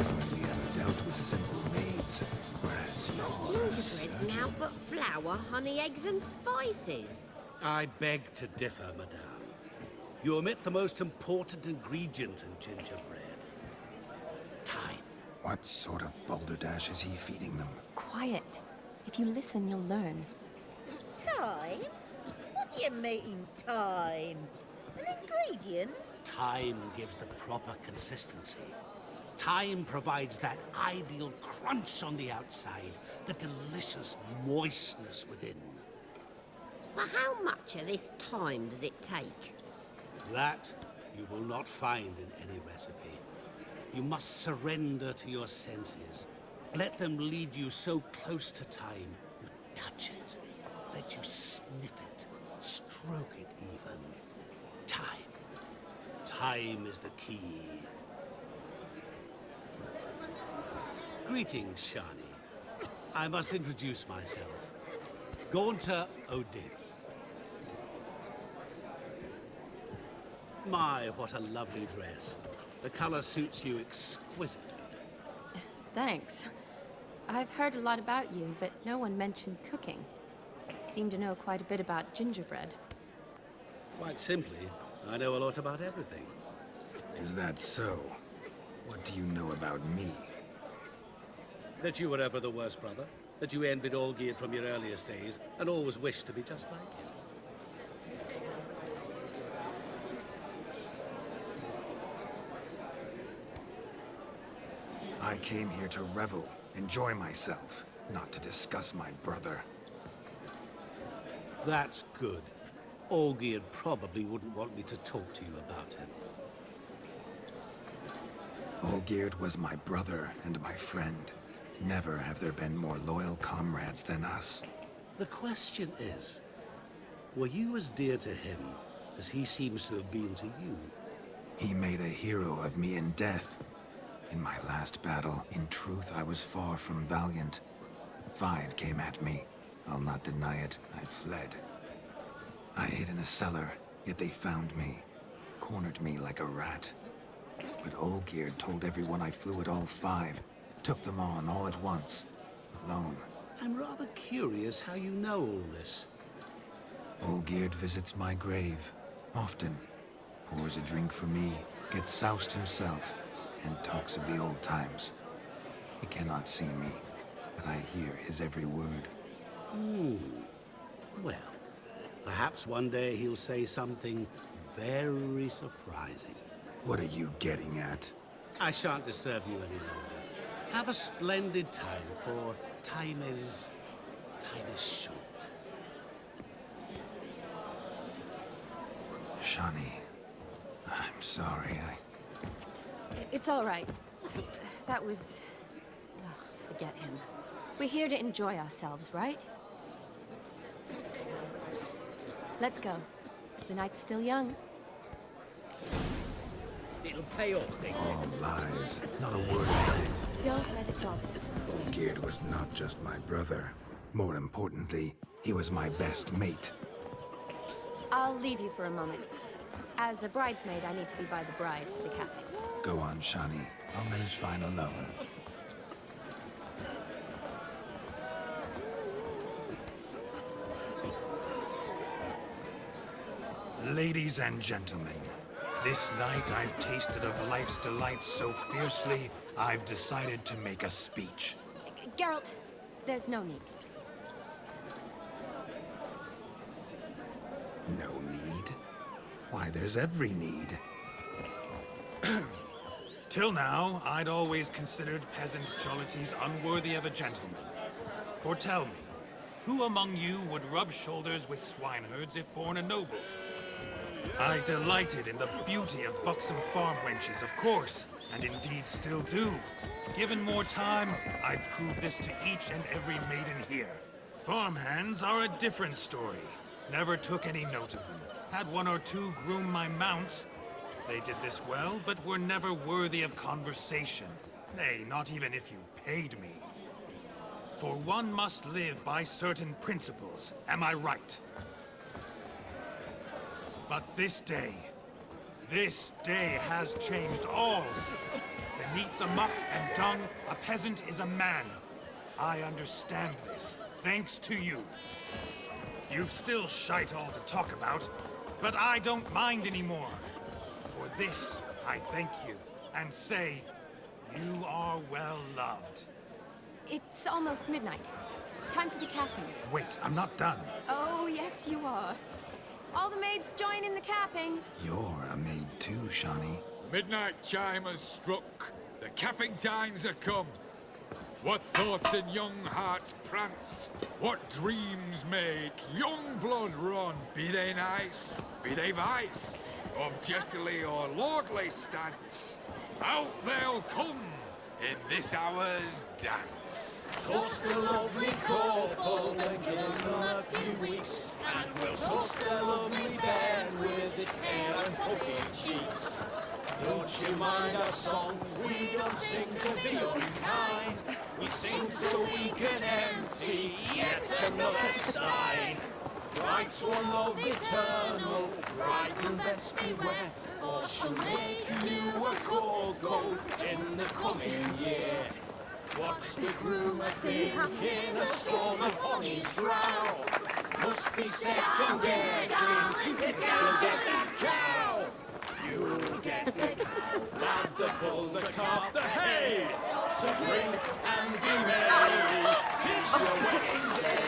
only ever dealt with simple maids, whereas yours... Gingerbread's now but flour, honey, eggs and spices. I beg to differ, madame. You omit the most important ingredient in gingerbread. Time. What sort of balderdash is he feeding them? Quiet. If you listen, you'll learn. Time? What do you mean, time? An ingredient? Time gives the proper consistency. Time provides that ideal crunch on the outside, the delicious moistness within. So how much of this time does it take? That you will not find in any recipe. You must surrender to your senses. Let them lead you so close to time, you touch it. Let you sniff it, stroke it even. Time. Time is the key. Greetings, Shani. I must introduce myself. Gaunter Odin. My, what a lovely dress. The color suits you exquisitely. Thanks. I've heard a lot about you, but no one mentioned cooking. Seem to know quite a bit about gingerbread. Quite simply, I know a lot about everything. Is that so? What do you know about me? That you were ever the worst brother, that you envied Olgierd from your earliest days, and always wished to be just like him. I came here to revel, enjoy myself, not to discuss my brother. That's good. Olgierd probably wouldn't want me to talk to you about him. Olgierd was my brother and my friend. Never have there been more loyal comrades than us. The question is, were you as dear to him as he seems to have been to you? He made a hero of me in death. In my last battle, in truth, I was far from valiant. 5 came at me. I'll not deny it, I fled. I hid in a cellar, yet they found me. Cornered me like a rat. But Olgierd told everyone I flew at all 5. Took them on all at once, alone. I'm rather curious how you know all this. Olgierd visits my grave, often. Pours a drink for me, gets soused himself, and talks of the old times. He cannot see me, but I hear his every word. Well, perhaps one day he'll say something very surprising. What are you getting at? I shan't disturb you any longer. Have a splendid time, for time is short. Shani, I'm sorry, It's all right. That was... Ugh, forget him. We're here to enjoy ourselves, right? Let's go. The night's still young. It'll pay off, they say. All lies, not a word of truth. Don't let it bother you. Olgierd was not just my brother. More importantly, he was my best mate. I'll leave you for a moment. As a bridesmaid, I need to be by the bride for the capping. Go on, Shani. I'll manage fine alone. Ladies and gentlemen, this night I've tasted of life's delights so fiercely, I've decided to make a speech. Geralt, there's no need. No need? Why, there's every need. Till now, I'd always considered peasant jollities unworthy of a gentleman. For tell me, who among you would rub shoulders with swineherds if born a noble? I delighted in the beauty of buxom farm wenches, of course, and indeed still do. Given more time, I'd prove this to each and every maiden here. Farmhands are a different story. Never took any note of them. Had 1 or 2 groom my mounts. They did this well, but were never worthy of conversation. Nay, not even if you paid me. For one must live by certain principles, am I right? But this This day has changed all. Beneath the muck and dung, a peasant is a man. I understand this, thanks to you. You've still shite all to talk about, but I don't mind anymore. For this, I thank you, and say, you are well loved. It's almost midnight. Time for the capping. Wait, I'm not done. Oh, yes, you are. All the maids join in the capping. You're a maid too, Shawnee. Midnight chime has struck. The capping times are come. What thoughts in young hearts prance? What dreams make young blood run? Be they nice, be they vice, of jestily or lordly stance, out they'll come in this hour's dance. Toast the lovely couple and give them a few weeks, and we'll toast the lovely Ben with its pale and puffy cheeks. Don't you mind our song? We don't sing to be unkind. We sing so we can empty yet another stein. Bright one love eternal, bridegroom best beware, or she'll make you a cold goat in the coming year. What's the groom a thinking? A storm upon his brow must be second guessing if he'll get that cow. You'll get the cow, lad, the bull, the calf, the hay. So drink and be merry, 'tis your wedding day.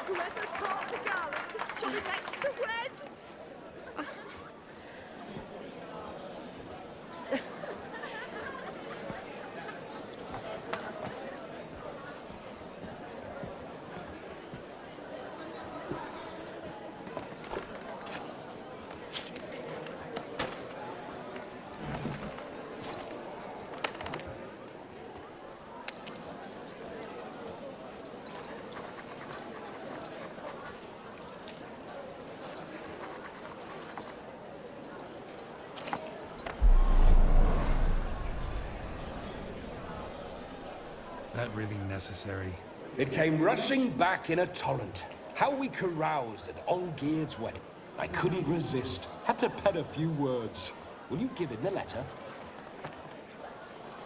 Whoever caught the garland shall be next to wed. That really necessary? It came rushing back in a torrent. How we caroused at Olgierd's wedding. I couldn't resist. Had to pen a few words. Will you give him the letter?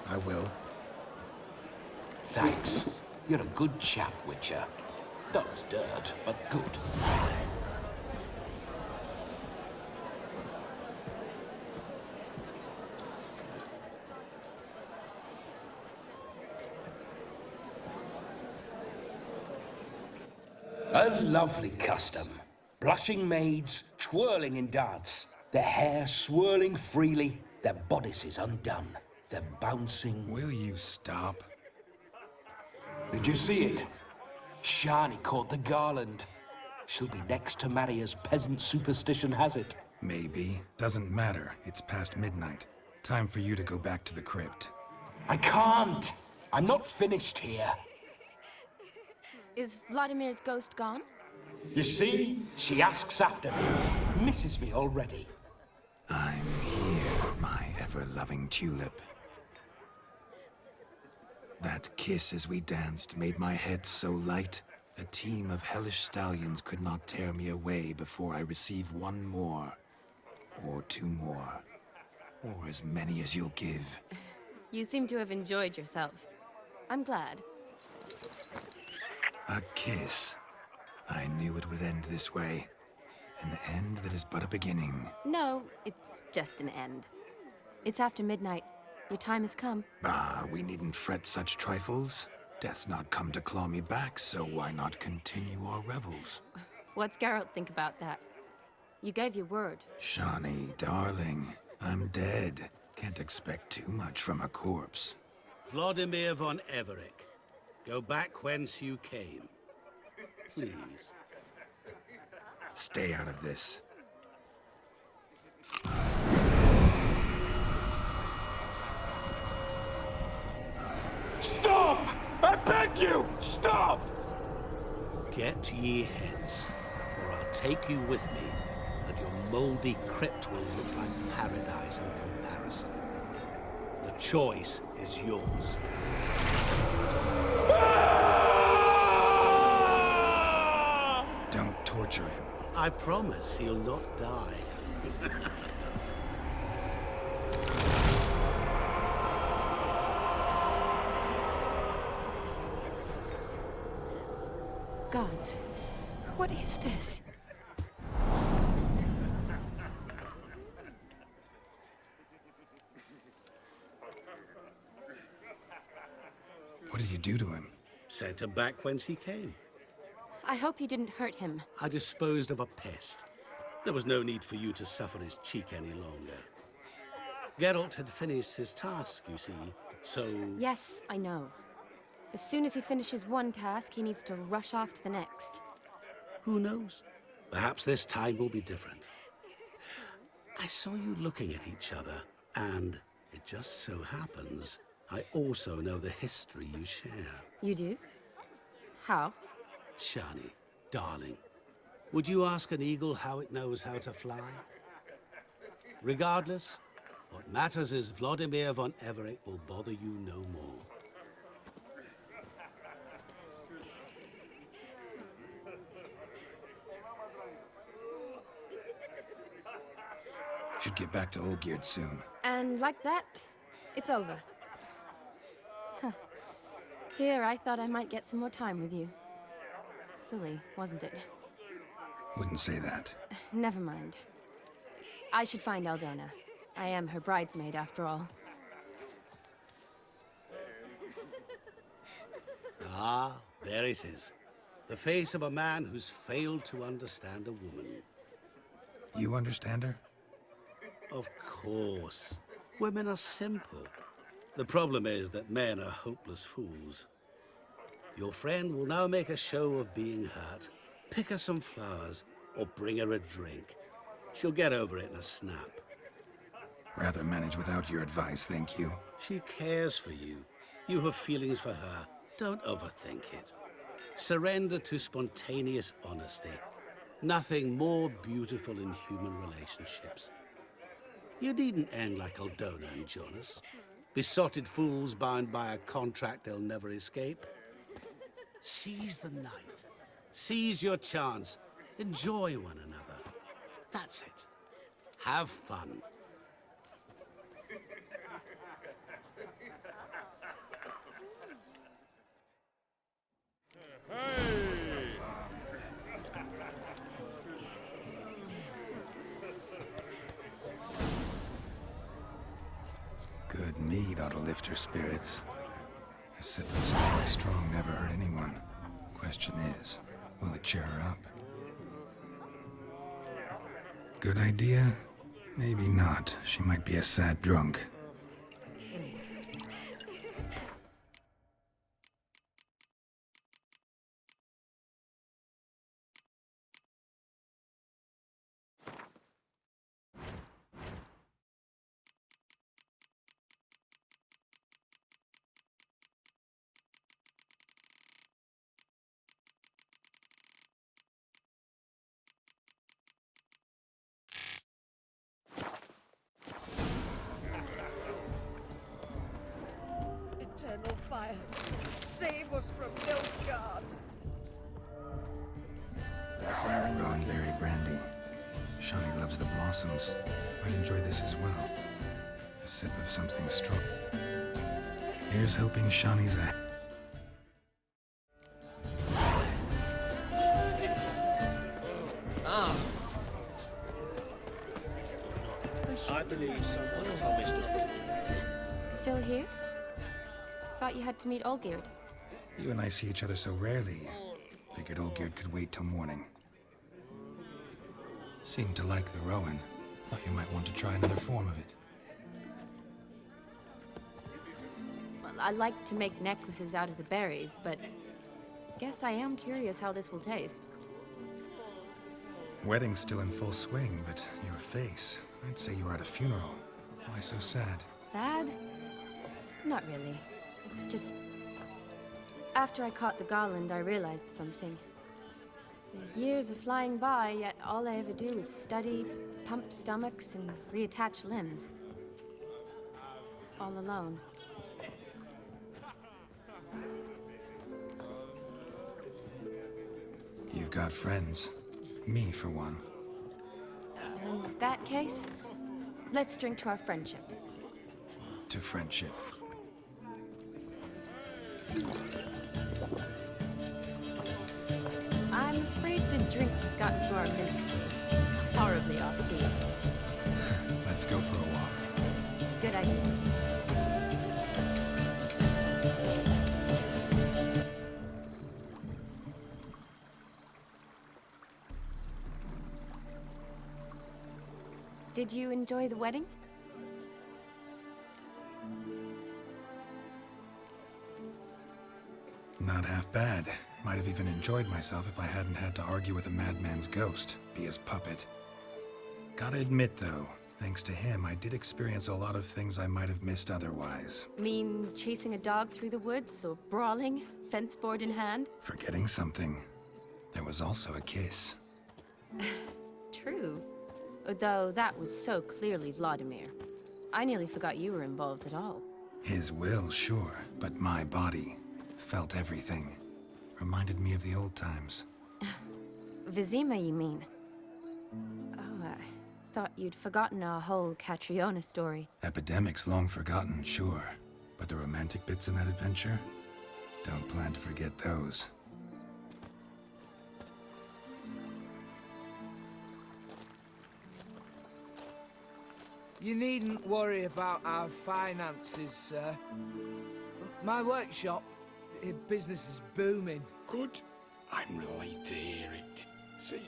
I will. Thanks. You're a good chap, Witcher. Dull as dirt, but good. A lovely custom. Blushing maids, twirling in dance, their hair swirling freely, their bodices undone, their bouncing... Will you stop? Did you see it? Shani caught the garland. She'll be next to marry as peasant superstition has it. Maybe. Doesn't matter. It's past midnight. Time for you to go back to the crypt. I can't. I'm not finished here. Is Vladimir's ghost gone? You see? She asks after me. Misses me already. I'm here, my ever-loving tulip. That kiss as we danced made my head so light, a team of hellish stallions could not tear me away before I receive one more, or two more, or as many as you'll give. You seem to have enjoyed yourself. I'm glad. A kiss. I knew it would end this way. An end that is but a beginning. No, it's just an end. It's after midnight. Your time has come. Ah, we needn't fret such trifles. Death's not come to claw me back, so why not continue our revels? What's Geralt think about that? You gave your word. Shawnee, darling, I'm dead. Can't expect too much from a corpse. Vladimir von Everick, go back whence you came. Please. Stay out of this. Stop! I beg you! Stop! Get ye hence, or I'll take you with me, and your mouldy crypt will look like paradise in comparison. The choice is yours. Don't torture him. I promise he'll not die. Gods, what is this? What did you do to him? Sent him back whence he came. I hope you didn't hurt him. I disposed of a pest. There was no need for you to suffer his cheek any longer. Geralt had finished his task, you see, so... Yes, I know. As soon as he finishes one task, he needs to rush off to the next. Who knows? Perhaps this time will be different. I saw you looking at each other, and it just so happens I also know the history you share. You do? How? Shani, darling, would you ask an eagle how it knows how to fly? Regardless, what matters is Vladimir von Everett will bother you no more. Should get back to Olgierd soon. And like that, it's over. Huh. Here, I thought I might get some more time with you. Silly, wasn't it? Wouldn't say that. Never mind. I should find Aldona. I am her bridesmaid, after all. Ah, there it is. The face of a man who's failed to understand a woman. You understand her? Of course. Women are simple. The problem is that men are hopeless fools. Your friend will now make a show of being hurt, pick her some flowers, or bring her a drink. She'll get over it in a snap. Rather manage without your advice, thank you. She cares for you. You have feelings for her. Don't overthink it. Surrender to spontaneous honesty. Nothing more beautiful in human relationships. You needn't end like Aldona and Jonas. Besotted fools bound by a contract they'll never escape. Seize the night. Seize your chance. Enjoy one another. That's it. Have fun. Good mead ought to lift her spirits. A sip of something strong never hurt anyone. Question is, will it cheer her up? Good idea? Maybe not. She might be a sad drunk. Eternal fire, save us from Nilfgaard. Rowanberry brandy. Shani loves the blossoms. Might enjoy this as well. A sip of something strong. Here's hoping Shani's a... I believe someone promised us. Still here? Thought you had to meet Olgierd. You and I see each other so rarely. Figured Olgierd could wait till morning. Seemed to like the Rowan. Thought you might want to try another form of it. Well, I like to make necklaces out of the berries, but guess I am curious how this will taste. Wedding's still in full swing, but your face, I'd say you were at a funeral. Why so sad? Sad? Not really. It's just... After I caught the garland, I realized something. The years are flying by, yet all I ever do is study, pump stomachs, and reattach limbs. All alone. You've got friends. Me, for one. In that case, let's drink to our friendship. To friendship. I'm afraid the drinks got into our minstrels. Horribly off-key. Let's go for a walk. Good idea. Did you enjoy the wedding? Not half bad. Might have even enjoyed myself if I hadn't had to argue with a madman's ghost, be his puppet. Gotta admit, though, thanks to him, I did experience a lot of things I might have missed otherwise. Mean chasing a dog through the woods, or brawling, fence board in hand? Forgetting something. There was also a kiss. True. Though that was so clearly Vladimir. I nearly forgot you were involved at all. His will, sure, but my body felt everything. Reminded me of the old times. Vizima, you mean? Oh, I thought you'd forgotten our whole Catriona story. Epidemics long forgotten, sure. But the romantic bits in that adventure? Don't plan to forget those. You needn't worry about our finances, sir. My workshop, business is booming. Good. I'm relieved to hear it. See,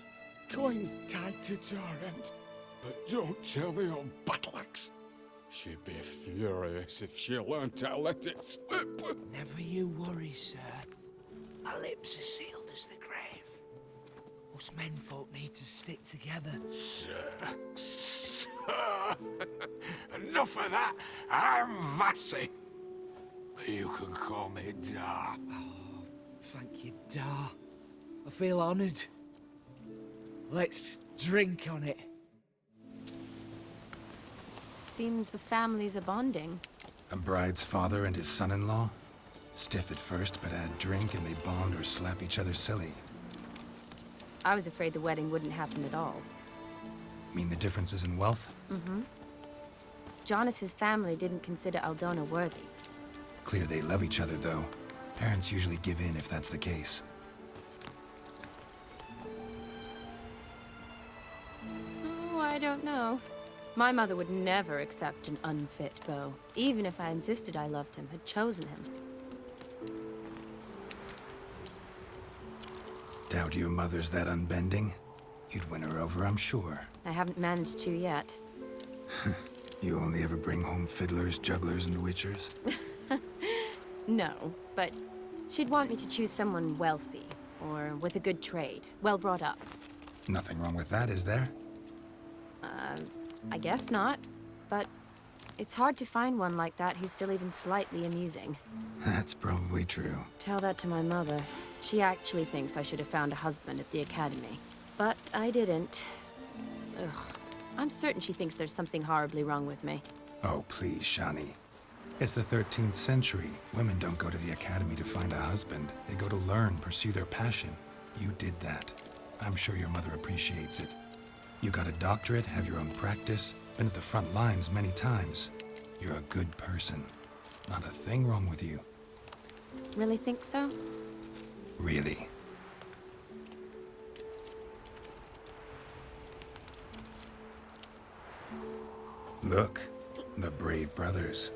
coin's tied to Torrent. But don't tell the old battleaxe. She'd be furious if she learned to let it slip. Never you worry, sir. My lips are sealed as the grave. Us menfolk need to stick together. Sir. Enough of that. I'm Vassy. But you can call me Dar. Oh, thank you, Dar. I feel honored. Let's drink on it. Seems the families are bonding. A bride's father and his son-in-law? Stiff at first, but add drink and they bond or slap each other silly. I was afraid the wedding wouldn't happen at all. Mean the differences in wealth? Mm-hmm. Jonas's family didn't consider Aldona worthy. Clear they love each other, though. Parents usually give in if that's the case. Oh, I don't know. My mother would never accept an unfit beau, even if I insisted I loved him, had chosen him. Doubt your mother's that unbending? You'd win her over, I'm sure. I haven't managed to yet. You only ever bring home fiddlers, jugglers, and witchers? No, but she'd want me to choose someone wealthy, or with a good trade, well brought up. Nothing wrong with that, is there? I guess not, but it's hard to find one like that who's still even slightly amusing. That's probably true. Tell that to my mother. She actually thinks I should have found a husband at the academy. But I didn't. Ugh. I'm certain she thinks there's something horribly wrong with me. Oh, please, Shani. It's the 13th century. Women don't go to the academy to find a husband. They go to learn, pursue their passion. You did that. I'm sure your mother appreciates it. You got a doctorate, have your own practice, been at the front lines many times. You're a good person. Not a thing wrong with you. Really think so? Really. Look, the brave brothers.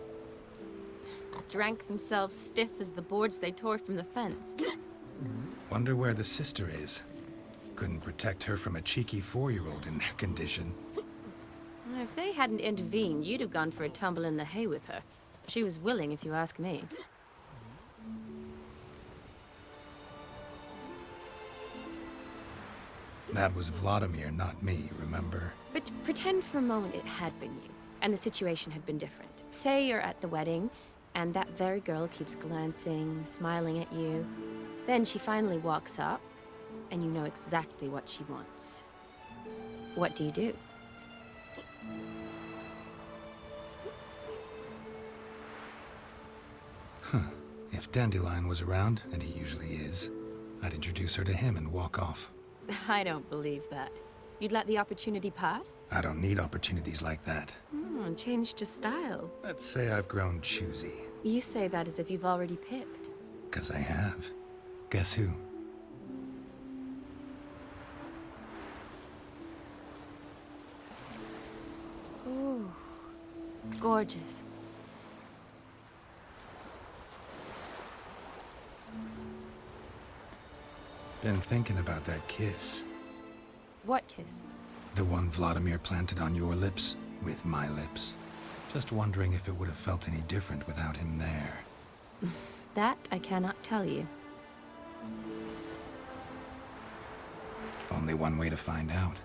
Drank themselves stiff as the boards they tore from the fence. Wonder where the sister is. Couldn't protect her from a cheeky 4-year-old in their condition. If they hadn't intervened, you'd have gone for a tumble in the hay with her. She was willing, if you ask me. That was Vladimir, not me, remember? But pretend for a moment it had been you, and the situation had been different. Say you're at the wedding, and that very girl keeps glancing, smiling at you. Then she finally walks up, and you know exactly what she wants. What do you do? Huh. If Dandelion was around, and he usually is, I'd introduce her to him and walk off. I don't believe that. You'd let the opportunity pass? I don't need opportunities like that. Changed your style. Let's say I've grown choosy. You say that as if you've already picked. 'Cause I have. Guess who? Oh, gorgeous. Been thinking about that kiss. What kiss? The one Vladimir planted on your lips with my lips. Just wondering if it would have felt any different without him there. That I cannot tell you. Only one way to find out.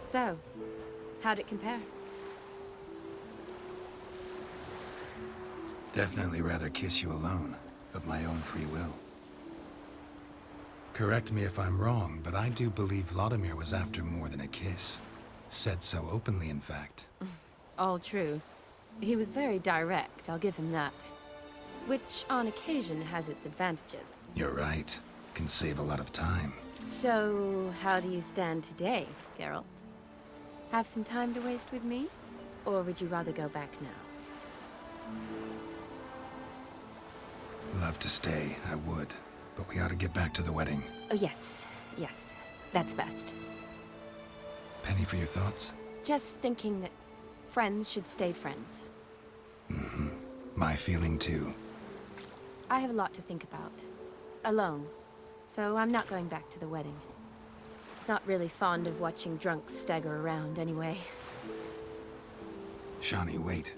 So, how'd it compare? Definitely rather kiss you alone, of my own free will. Correct me if I'm wrong, but I do believe Vladimir was after more than a kiss. Said so openly, in fact. All true. He was very direct, I'll give him that. Which, on occasion, has its advantages. You're right. Can save a lot of time. So, how do you stand today, Geralt? Have some time to waste with me? Or would you rather go back now? Love to stay, I would. But we ought to get back to the wedding. Oh, yes. Yes. That's best. Penny for your thoughts? Just thinking that friends should stay friends. Mm-hmm. My feeling too. I have a lot to think about. Alone. So I'm not going back to the wedding. Not really fond of watching drunks stagger around, anyway. Shani, wait.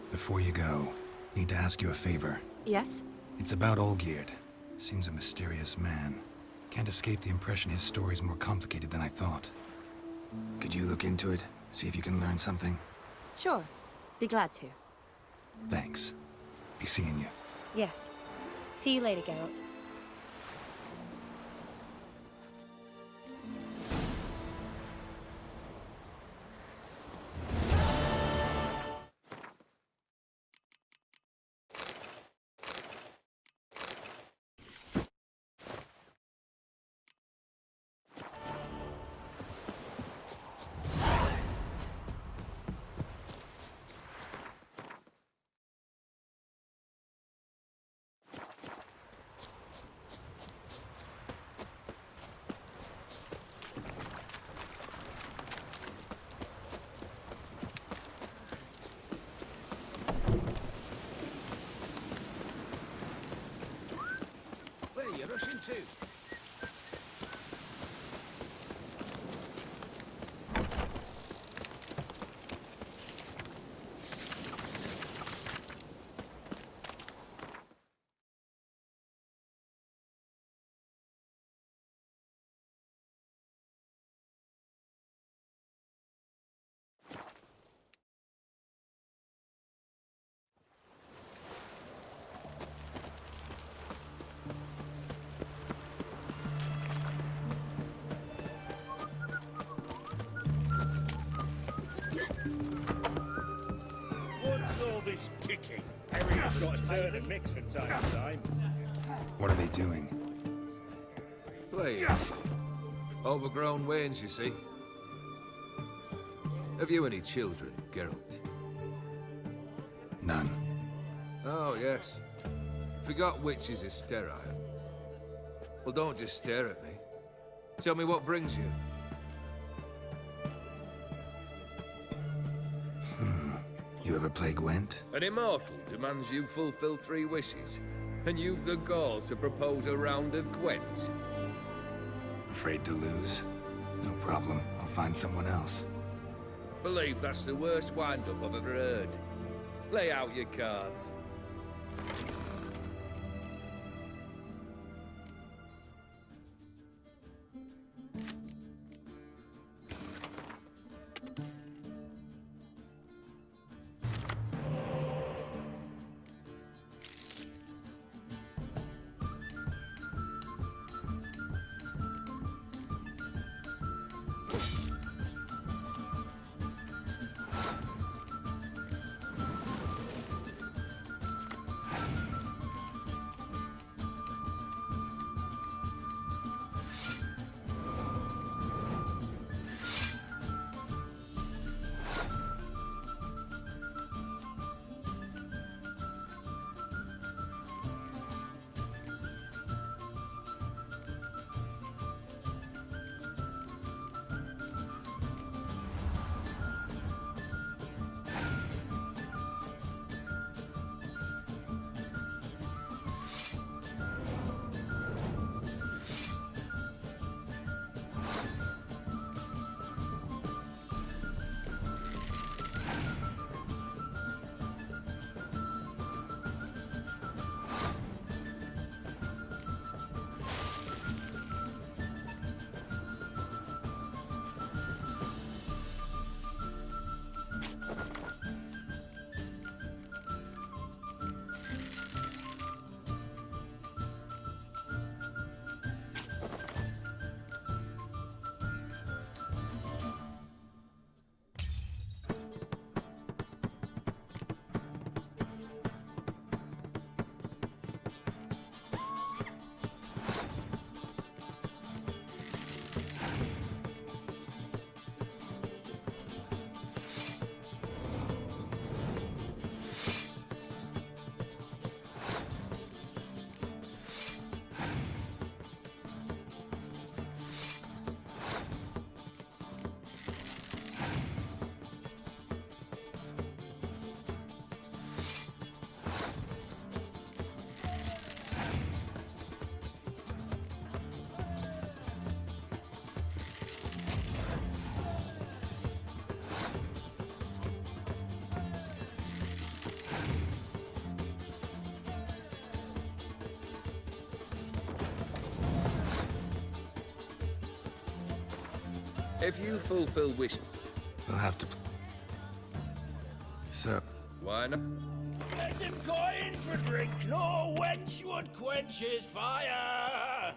Before you go, need to ask you a favor. Yes? It's about Olgierd. Seems a mysterious man. Can't escape the impression his story's more complicated than I thought. Could you look into it? See if you can learn something? Sure. Be glad to. Thanks. Be seeing you. Yes. See you later, Geralt. Where are you rushing to? What's all this kicking? Everyone's got a turn and mix from time to time. What are they doing? Playing. Overgrown wains, you see. Have you any children, Geralt? None. Oh, yes. Forgot witches is sterile. Well, don't just stare at me. Tell me what brings you. You ever play Gwent? An immortal demands you fulfill 3 wishes, and you've the gall to propose a round of Gwent. Afraid to lose? No problem. I'll find someone else. Believe that's the worst wind-up I've ever heard. Lay out your cards. If you fulfill wish... We'll have to... So... Why not? Let him go in for drink. No wench would quench his fire.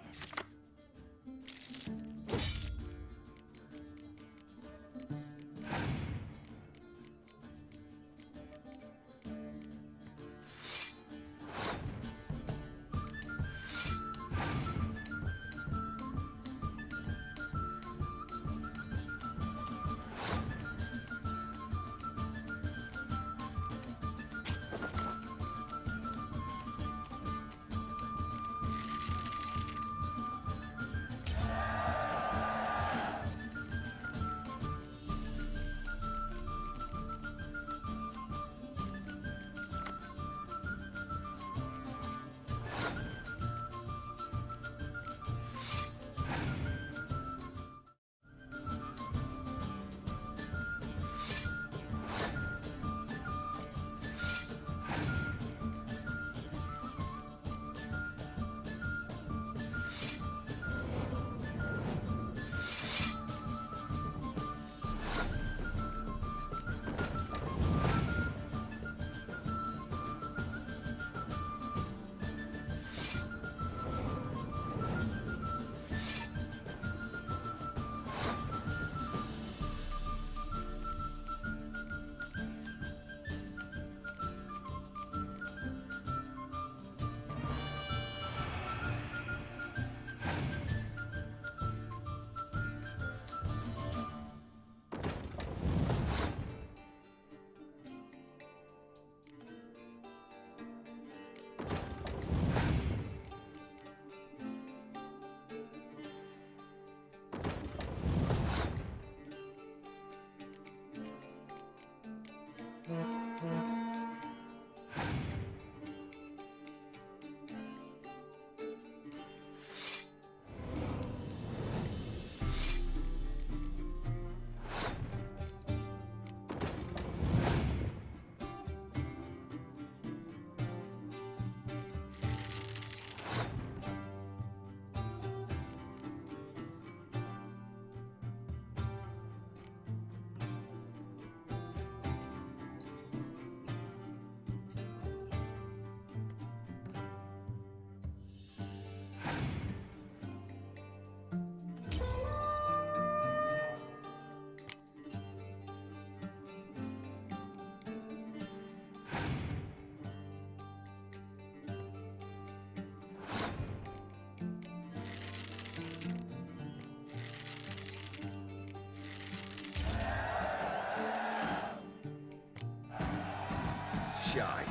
Shite.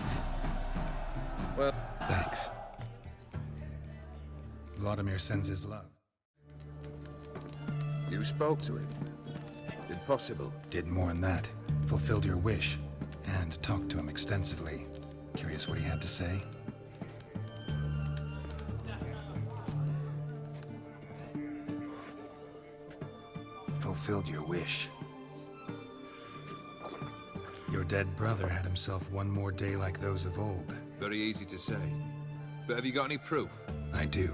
Well... Thanks. Vladimir sends his love. You spoke to him? Impossible. Did more than that. Fulfilled your wish. And talked to him extensively. Curious what he had to say? Fulfilled your wish. Your dead brother had himself one more day like those of old. Very easy to say. But have you got any proof? I do.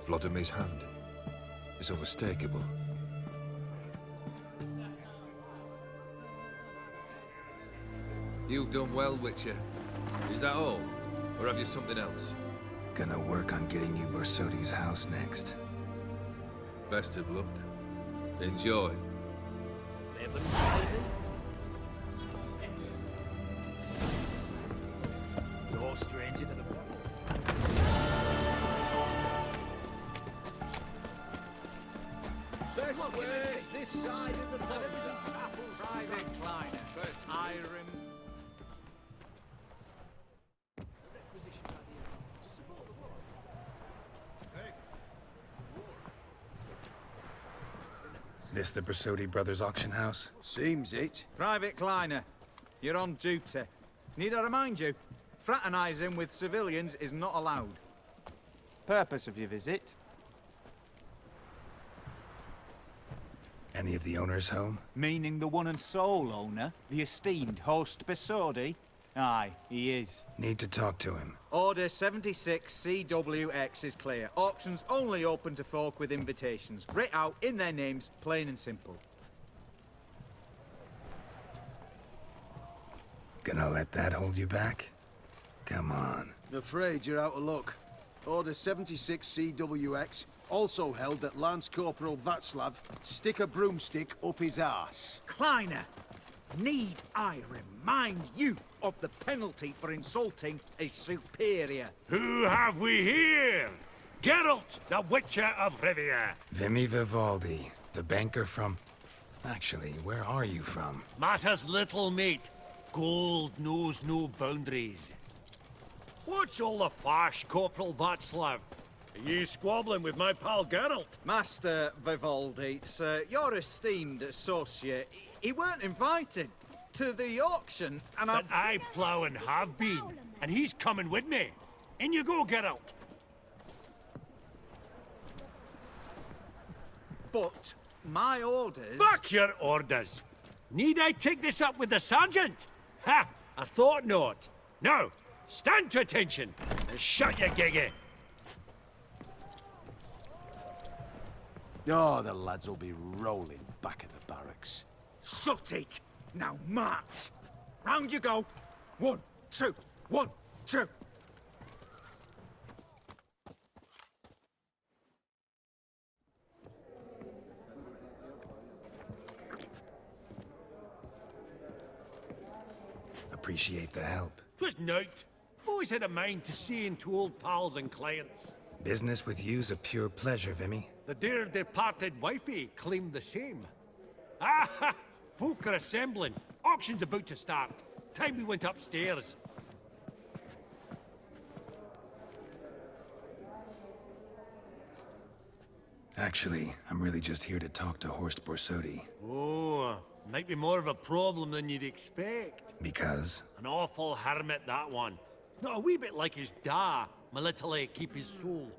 Vladimir's hand. It's unmistakable. You've done well, Witcher. Is that all? Or have you something else? Gonna work on getting you Borsodi's house next. Best of luck. Enjoy. No stranger to the... Best way is this side of the pond. Private Kleiner. Iron. This the Borsodi Brothers auction house? Seems it. Private Kleiner, you're on duty. Need I remind you, fraternizing with civilians is not allowed. Purpose of your visit? Any of the owners home? Meaning the one and sole owner, the esteemed host Borsodi, Aye, he is. Need to talk to him. Order 76 CWX is clear. Auctions only open to folk with invitations. Writ out in their names, plain and simple. Gonna let that hold you back? Come on. Afraid you're out of luck. Order 76 CWX also held that Lance Corporal Václav stick a broomstick up his arse. Kleiner, need I remind you of the penalty for insulting a superior? Who have we here? Geralt, the Witcher of Rivia. Vimy Vivaldi, the banker from... Actually, where are you from? Matters little, mate. Gold knows no boundaries. What's all the fash, Corporal Václav? Are you squabbling with my pal Geralt? Master Vivaldi, sir, your esteemed associate, he weren't invited to the auction, and But I plough and have been, and he's coming with me. In you go, Geralt. But my orders... Back your orders! Need I take this up with the sergeant? Ha! I thought not. Now, stand to attention and shut your giggy. Oh, the lads will be rolling back at the barracks. Sut it! Now march! Round you go! 1, 2, 1, 2! Appreciate the help. 'Twas nought. Always had a mind to seeing to old pals and clients. Business with you's a pure pleasure, Vimy. The dear departed wifey claimed the same. Ah! Folk are assembling. Auction's about to start. Time we went upstairs. Actually, I'm really just here to talk to Horst Borsodi. Oh, might be more of a problem than you'd expect. Because? An awful hermit, that one. Not a wee bit like his da, my little keep his soul.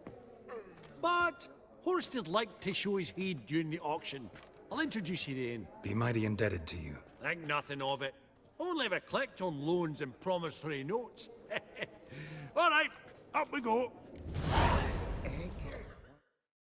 But Horst would like to show his heed during the auction. I'll introduce you then. Be mighty indebted to you. Think nothing of it. Only ever collect on loans and promissory notes. All right, up we go.